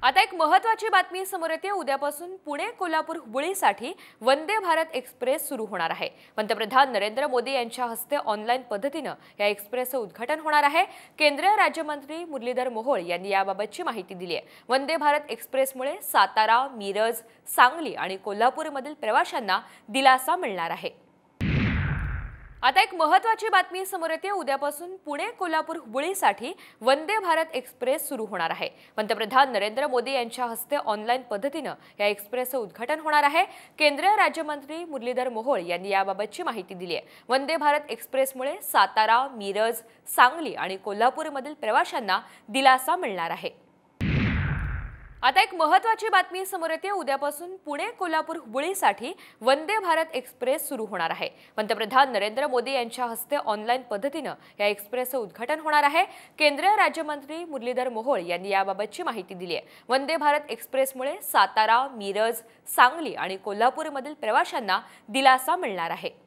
आता एक महत्त्वाची बातमी समोर येते। उद्यापासून पुणे कोल्हापूर हुबळीसाठी वंदे भारत एक्सप्रेस सुरू होणार आहे। पंतप्रधान नरेंद्र मोदी यांच्या हस्ते ऑनलाईन पद्धतीने या एक्सप्रेसचे उद्घाटन होणार आहे। केंद्रीय राज्यमंत्री मुरलीधर मोहोळ यांनी याबाबतची माहिती दिली आहे। वंदे भारत एक्सप्रेसमुळे सातारा, मिरज, सांगली आणि कोल्हापूरमधील प्रवाशांना दिलासा मिळणार आहे। आता एक महत्त्वाची बातमी समोर येते। उद्यापासून पुणे कोल्हापूर हुबळीसाठी वंदे भारत एक्सप्रेस सुरू होणार आहे। पंतप्रधान नरेंद्र मोदी यांच्या हस्ते ऑनलाईन पद्धतीने या एक्सप्रेसचे उद्घाटन होणार आहे। केंद्रीय राज्यमंत्री मुरलीधर मोहोळ यांनी याबाबतची माहिती दिली आहे। वंदे भारत एक्सप्रेसमुळे सातारा, मिरज, सांगली आणि कोल्हापूरमधील प्रवाशांना दिलासा मिळणार आहे। आता एक महत्त्वाची बातमी समोर येते। उद्यापासून पुणे कोल्हापूर हुबळीसाठी वंदे भारत एक्सप्रेस सुरू होणार आहे। पंतप्रधान नरेंद्र मोदी यांच्या हस्ते ऑनलाईन पद्धतीने या एक्सप्रेसचे उद्घाटन होणार आहे। केंद्रीय राज्यमंत्री मुरलीधर मोहोळ यांनी याबाबतची माहिती दिली आहे। वंदे भारत एक्सप्रेसमुळे सातारा, मिरज, सांगली आणि कोल्हापूरमधील प्रवाशांना दिलासा मिळणार आहे।